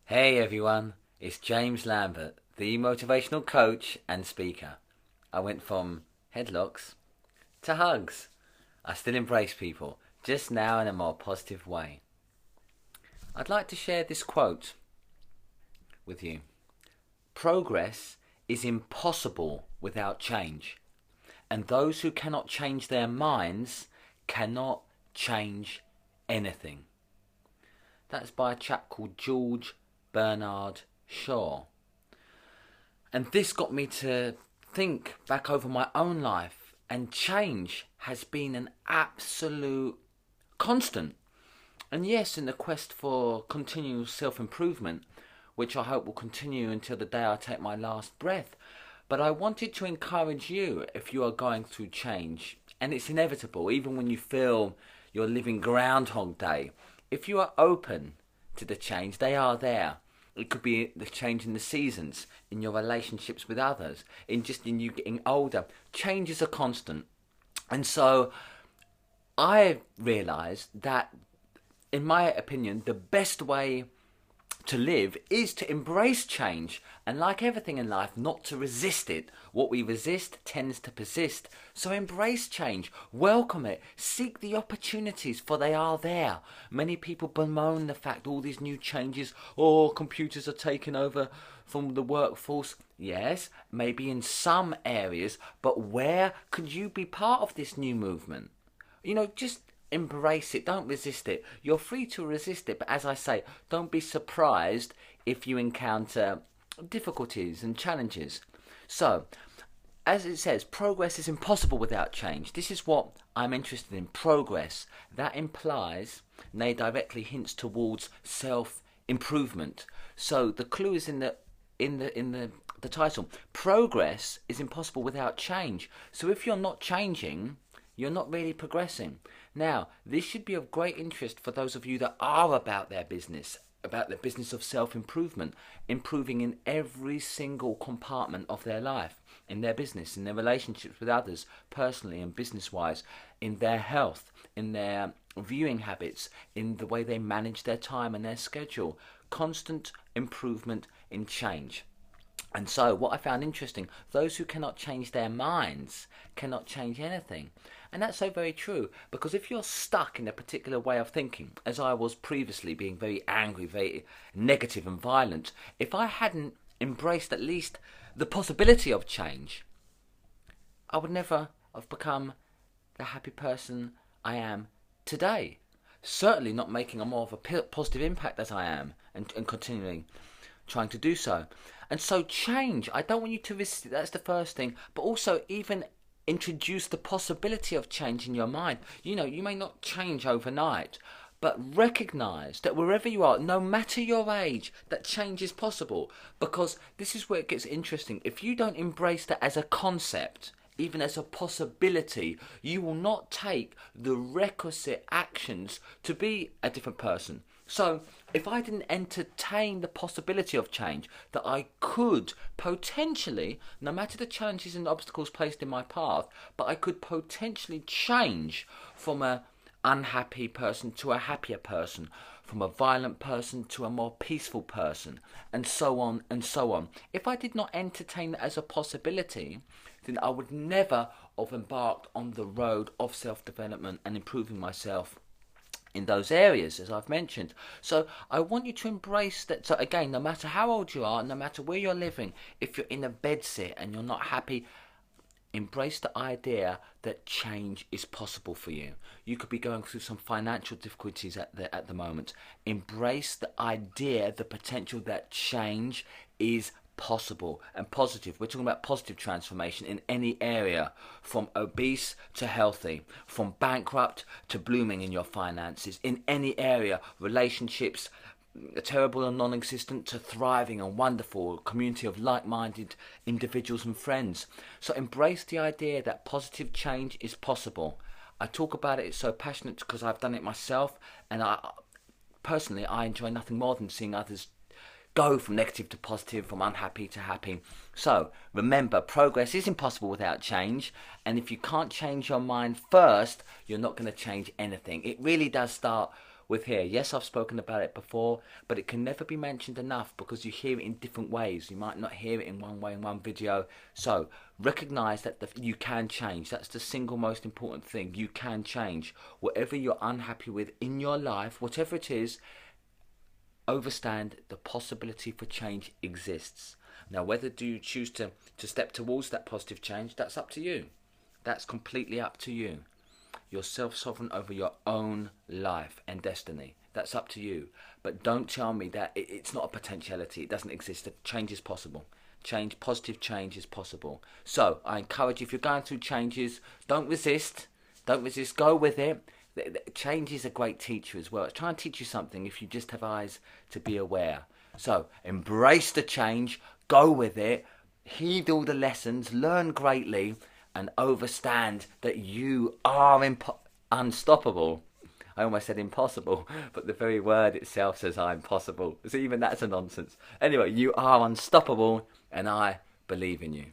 Hey everyone, it's James Lambert, the motivational coach and speaker. I went from headlocks to hugs. I still embrace people, just now in a more positive way. I'd like to share this quote with you. Progress is impossible without change, and those who cannot change their minds cannot change anything. That's by a chap called George Bernard Shaw. And this got me to think back over my own life, and change has been an absolute constant. And yes, in the quest for continual self-improvement, which I hope will continue until the day I take my last breath. But I wanted to encourage you, if you are going through change, and it's inevitable, even when you feel you're living Groundhog Day, if you are open to the change, they are there. It could be the change in the seasons, in your relationships with others, in you getting older. Change is a constant. And so I realised that, in my opinion, the best way to live is to embrace change, and like everything in life, not to resist it. What we resist tends to persist. So embrace change, welcome it, seek the opportunities, for they are there. Many people bemoan the fact all these new changes, computers are taking over from the workforce. Yes, maybe in some areas, but where could you be part of this new movement? Just embrace it, don't resist it. You're free to resist it, but as I say, don't be surprised if you encounter difficulties and challenges. So, as it says, progress is impossible without change. This is what I'm interested in, progress. That implies, nay, directly hints towards self-improvement. So the clue is in the title. Progress is impossible without change. So if you're not changing, you're not really progressing. Now, this should be of great interest for those of you that are about the business of self-improvement, improving in every single compartment of their life, in their business, in their relationships with others, personally and business-wise, in their health, in their viewing habits, in the way they manage their time and their schedule. Constant improvement in change. And so what I found interesting, those who cannot change their minds cannot change anything. And that's so very true, because if you're stuck in a particular way of thinking, as I was previously, being very angry, very negative and violent, if I hadn't embraced at least the possibility of change, I would never have become the happy person I am today. Certainly not making a more of a positive impact as I am, and continuing trying to do so. And so change, I don't want you to resist it, that's the first thing, but also even introduce the possibility of change in your mind. You may not change overnight, but recognize that wherever you are, no matter your age, that change is possible. Because this is where it gets interesting. If you don't embrace that as a concept, even as a possibility, you will not take the requisite actions to be a different person. So, if I didn't entertain the possibility of change, that I could potentially, no matter the challenges and obstacles placed in my path, but I could potentially change from an unhappy person to a happier person, from a violent person to a more peaceful person, and so on and so on. If I did not entertain that as a possibility, then I would never have embarked on the road of self-development and improving myself in those areas, as I've mentioned. So I want you to embrace that. So again, no matter how old you are, no matter where you're living, if you're in a bedsit and you're not happy, embrace the idea that change is possible for you. You could be going through some financial difficulties at the moment. Embrace the idea, the potential that change is possible and positive. We're talking about positive transformation in any area, from obese to healthy, from bankrupt to blooming in your finances, in any area, relationships, terrible and non-existent to thriving and wonderful, a community of like-minded individuals and friends. So embrace the idea that positive change is possible. I talk about it, it's so passionate because I've done it myself, and I personally enjoy nothing more than seeing others go from negative to positive, from unhappy to happy. So remember, progress is impossible without change, and if you can't change your mind first, you're not going to change anything. It really does start with here. Yes, I've spoken about it before, but it can never be mentioned enough because you hear it in different ways. You might not hear it in one way in one video. So recognize that you can change. That's the single most important thing. You can change. Whatever you're unhappy with in your life, whatever it is, understand the possibility for change exists. Now, whether do you choose to step towards that positive change, that's up to you. That's completely up to you. You're self-sovereign over your own life and destiny. That's up to you. But don't tell me that it's not a potentiality. It doesn't exist. Change is possible. Positive change is possible. So I encourage you, if you're going through changes, don't resist. Don't resist. Go with it. Change is a great teacher as well. It's trying to teach you something if you just have eyes to be aware. So embrace the change. Go with it. Heed all the lessons. Learn greatly. And understand that you are unstoppable. I almost said impossible, but the very word itself says I'm possible. So even that's a nonsense. Anyway, you are unstoppable, and I believe in you.